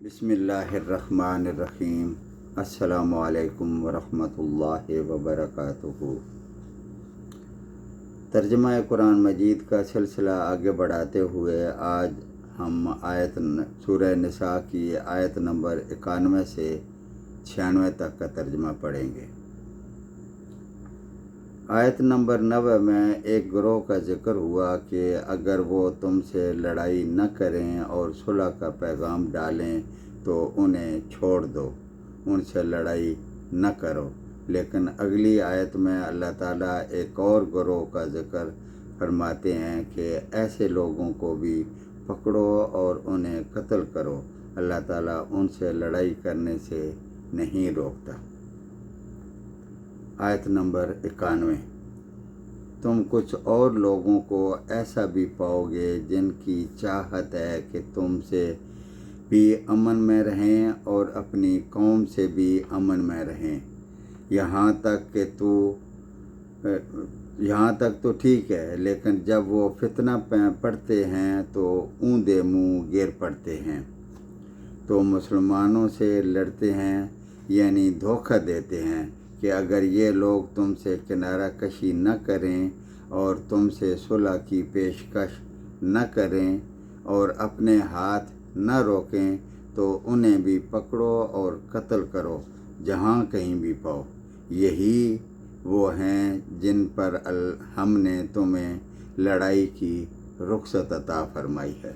بسم اللہ الرحمن الرحیم۔ السلام علیکم ورحمۃ اللہ وبرکاتہ۔ ترجمہ قرآن مجید کا سلسلہ آگے بڑھاتے ہوئے آج ہم سورہ نساء کی آیت نمبر 91 سے 96 تک کا ترجمہ پڑھیں گے۔ آیت نمبر 90 میں ایک گروہ کا ذکر ہوا کہ اگر وہ تم سے لڑائی نہ کریں اور صلح کا پیغام ڈالیں تو انہیں چھوڑ دو، ان سے لڑائی نہ کرو۔ لیکن اگلی آیت میں اللہ تعالیٰ ایک اور گروہ کا ذکر فرماتے ہیں کہ ایسے لوگوں کو بھی پکڑو اور انہیں قتل کرو، اللہ تعالیٰ ان سے لڑائی کرنے سے نہیں روکتا۔ آیت نمبر 91۔ تم کچھ اور لوگوں کو ایسا بھی پاؤ گے جن کی چاہت ہے کہ تم سے بھی امن میں رہیں اور اپنی قوم سے بھی امن میں رہیں، یہاں تک تو ٹھیک ہے، لیکن جب وہ فتنہ پڑھتے ہیں تو اوندے منہ گر پڑتے ہیں، تو مسلمانوں سے لڑتے ہیں، یعنی دھوکہ دیتے ہیں کہ اگر یہ لوگ تم سے کنارہ کشی نہ کریں اور تم سے صلح کی پیشکش نہ کریں اور اپنے ہاتھ نہ روکیں تو انہیں بھی پکڑو اور قتل کرو جہاں کہیں بھی پاؤ۔ یہی وہ ہیں جن پر ہم نے تمہیں لڑائی کی رخصت عطا فرمائی ہے۔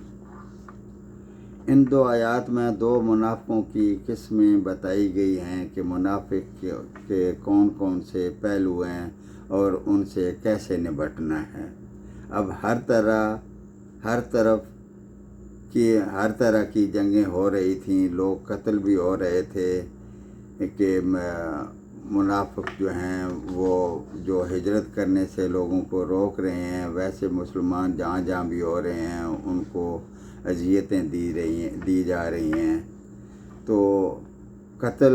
ان دو آیات میں دو منافقوں کی قسمیں بتائی گئی ہیں کہ منافق کے کون کون سے پہلو ہیں اور ان سے کیسے نبٹنا ہے۔ اب ہر طرح کی جنگیں ہو رہی تھیں، لوگ قتل بھی ہو رہے تھے کہ منافق جو ہیں وہ جو ہجرت کرنے سے لوگوں کو روک رہے ہیں، ویسے مسلمان جہاں جہاں بھی ہو رہے ہیں ان کو اذیتیں دی جا رہی ہیں، تو قتل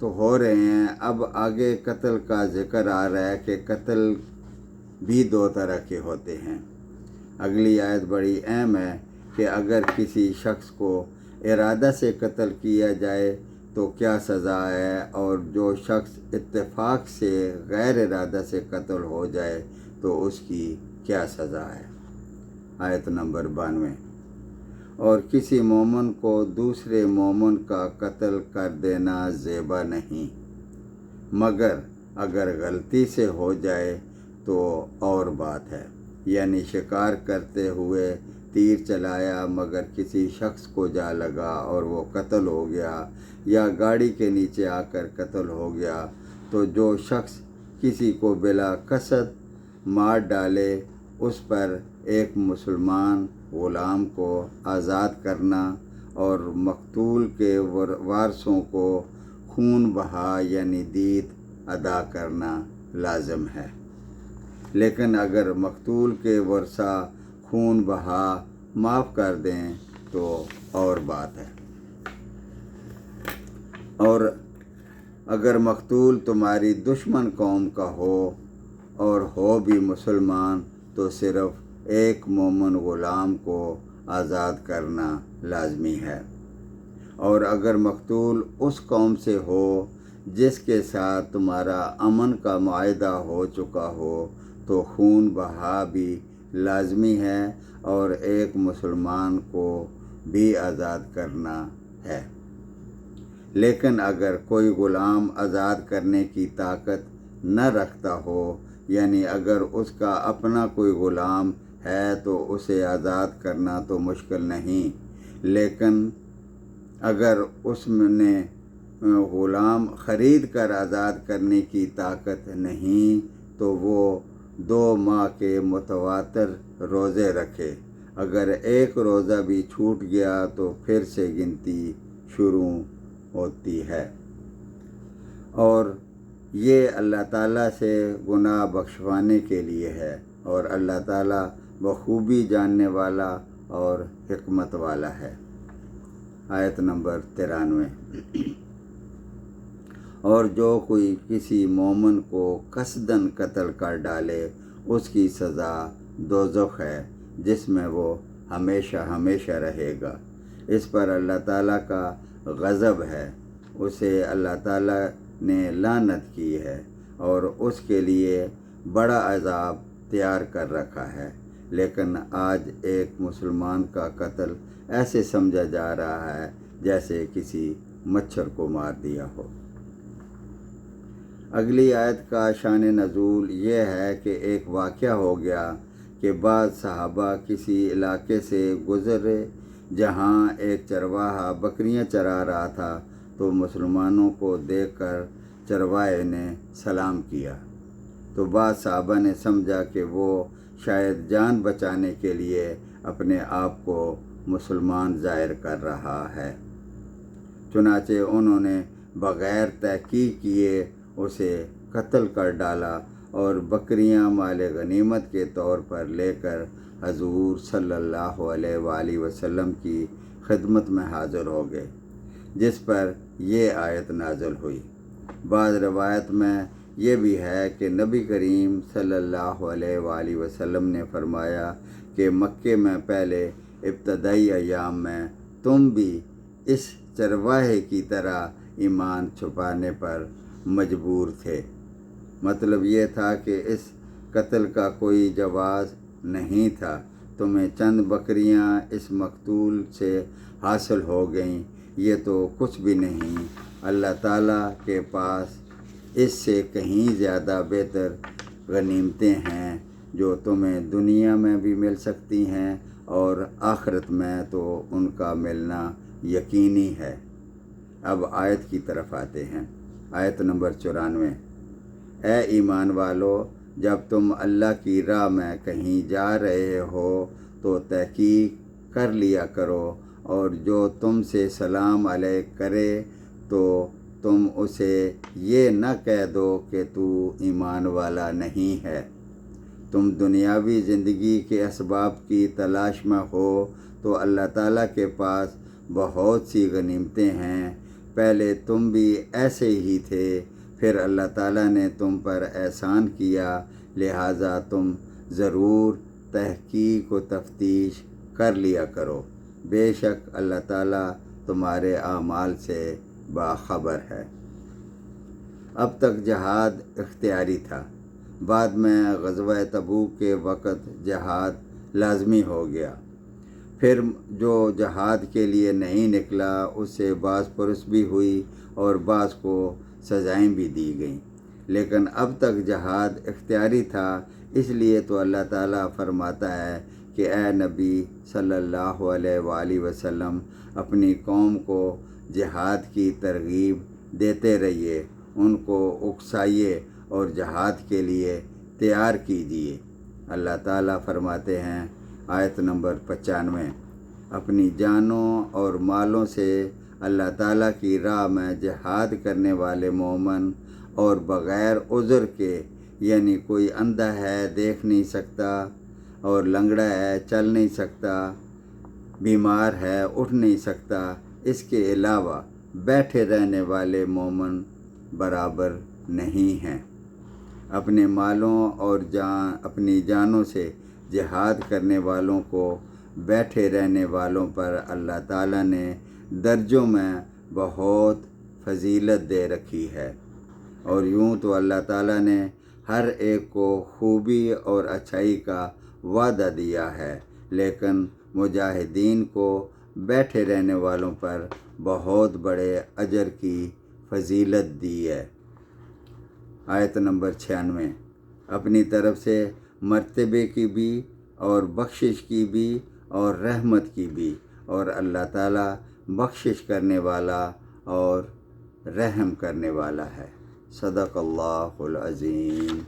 تو ہو رہے ہیں۔ اب آگے قتل کا ذکر آ رہا ہے کہ قتل بھی دو طرح کے ہوتے ہیں۔ اگلی آیت بڑی اہم ہے کہ اگر کسی شخص کو ارادہ سے قتل کیا جائے تو کیا سزا ہے، اور جو شخص اتفاق سے غیر ارادہ سے قتل ہو جائے تو اس کی کیا سزا ہے۔ آیت نمبر 92۔ اور کسی مومن کو دوسرے مومن کا قتل کر دینا زیبا نہیں، مگر اگر غلطی سے ہو جائے تو اور بات ہے، یعنی شکار کرتے ہوئے تیر چلایا مگر کسی شخص کو جا لگا اور وہ قتل ہو گیا، یا گاڑی کے نیچے آ کر قتل ہو گیا، تو جو شخص کسی کو بلا قصد مار ڈالے اس پر ایک مسلمان غلام کو آزاد کرنا اور مقتول کے وارثوں کو خون بہا یعنی دیت ادا کرنا لازم ہے۔ لیکن اگر مقتول کے ورثہ خون بہا معاف کر دیں تو اور بات ہے۔ اور اگر مقتول تمہاری دشمن قوم کا ہو اور ہو بھی مسلمان تو صرف ایک مومن غلام کو آزاد کرنا لازمی ہے، اور اگر مقتول اس قوم سے ہو جس کے ساتھ تمہارا امن کا معاہدہ ہو چکا ہو تو خون بہا بھی لازمی ہے اور ایک مسلمان کو بھی آزاد کرنا ہے۔ لیکن اگر کوئی غلام آزاد کرنے کی طاقت نہ رکھتا ہو، یعنی اگر اس کا اپنا کوئی غلام ہے تو اسے آزاد کرنا تو مشکل نہیں، لیکن اگر اس نے غلام خرید کر آزاد کرنے کی طاقت نہیں تو وہ 2 ماہ کے متواتر روزے رکھے، اگر ایک روزہ بھی چھوٹ گیا تو پھر سے گنتی شروع ہوتی ہے، اور یہ اللہ تعالیٰ سے گناہ بخشوانے کے لیے ہے، اور اللہ تعالیٰ بخوبی جاننے والا اور حکمت والا ہے۔ آیت نمبر 93۔ اور جو کوئی کسی مومن کو قصداً قتل کر ڈالے اس کی سزا دوزخ ہے جس میں وہ ہمیشہ ہمیشہ رہے گا، اس پر اللہ تعالیٰ کا غضب ہے، اسے اللہ تعالیٰ نے لعنت کی ہے اور اس کے لیے بڑا عذاب تیار کر رکھا ہے۔ لیکن آج ایک مسلمان کا قتل ایسے سمجھا جا رہا ہے جیسے کسی مچھر کو مار دیا ہو۔ اگلی آیت کا شان نزول یہ ہے کہ ایک واقعہ ہو گیا کہ بعض صحابہ کسی علاقے سے گزرے جہاں ایک چرواہا بکریاں چرا رہا تھا، تو مسلمانوں کو دیکھ کر چرواہے نے سلام کیا، تو بعض صحابہ نے سمجھا کہ وہ شاید جان بچانے کے لیے اپنے آپ کو مسلمان ظاہر کر رہا ہے، چنانچہ انہوں نے بغیر تحقیق کیے اسے قتل کر ڈالا اور بکریاں مال غنیمت کے طور پر لے کر حضور صلی اللہ علیہ وآلہ وسلم کی خدمت میں حاضر ہو گئے، جس پر یہ آیت نازل ہوئی۔ بعض روایت میں یہ بھی ہے کہ نبی کریم صلی اللہ علیہ وآلہ وسلم نے فرمایا کہ مکے میں پہلے ابتدائی ایام میں تم بھی اس چرواہے کی طرح ایمان چھپانے پر مجبور تھے۔ مطلب یہ تھا کہ اس قتل کا کوئی جواز نہیں تھا، تمہیں چند بکریاں اس مقتول سے حاصل ہو گئیں، یہ تو کچھ بھی نہیں، اللہ تعالیٰ کے پاس اس سے کہیں زیادہ بہتر غنیمتیں ہیں جو تمہیں دنیا میں بھی مل سکتی ہیں اور آخرت میں تو ان کا ملنا یقینی ہے۔ اب آیت کی طرف آتے ہیں، آیت نمبر 94۔ اے ایمان والو، جب تم اللہ کی راہ میں کہیں جا رہے ہو تو تحقیق کر لیا کرو، اور جو تم سے سلام علیک کرے تو تم اسے یہ نہ کہہ دو کہ تو ایمان والا نہیں ہے۔ تم دنیاوی زندگی کے اسباب کی تلاش میں ہو تو اللہ تعالیٰ کے پاس بہت سی غنیمتیں ہیں، پہلے تم بھی ایسے ہی تھے، پھر اللہ تعالیٰ نے تم پر احسان کیا، لہٰذا تم ضرور تحقیق و تفتیش کر لیا کرو، بے شک اللہ تعالیٰ تمہارے اعمال سے باخبر ہے۔ اب تک جہاد اختیاری تھا، بعد میں غزوہ تبوک کے وقت جہاد لازمی ہو گیا، پھر جو جہاد کے لیے نہیں نکلا اس سے بعض پرس بھی ہوئی اور بعض کو سزائیں بھی دی گئیں، لیکن اب تک جہاد اختیاری تھا، اس لیے تو اللہ تعالیٰ فرماتا ہے کہ اے نبی صلی اللہ علیہ وآلہ وسلم اپنی قوم کو جہاد کی ترغیب دیتے رہیے، ان کو اکسائیے اور جہاد کے لیے تیار کیجیے۔ اللہ تعالیٰ فرماتے ہیں، آیت نمبر 95، اپنی جانوں اور مالوں سے اللہ تعالیٰ کی راہ میں جہاد کرنے والے مومن اور بغیر عذر کے، یعنی کوئی اندھا ہے دیکھ نہیں سکتا، اور لنگڑا ہے چل نہیں سکتا، بیمار ہے اٹھ نہیں سکتا، اس کے علاوہ بیٹھے رہنے والے مومن برابر نہیں ہیں۔ اپنے مالوں اور اپنی جانوں سے جہاد کرنے والوں کو بیٹھے رہنے والوں پر اللہ تعالیٰ نے درجوں میں بہت فضیلت دے رکھی ہے، اور یوں تو اللہ تعالیٰ نے ہر ایک کو خوبی اور اچھائی کا وعدہ دیا ہے، لیکن مجاہدین کو بیٹھے رہنے والوں پر بہت بڑے اجر کی فضیلت دی ہے۔ آیت نمبر 96، اپنی طرف سے مرتبے کی بھی اور بخشش کی بھی اور رحمت کی بھی، اور اللہ تعالیٰ بخشش کرنے والا اور رحم کرنے والا ہے۔ صدق اللہ العظیم۔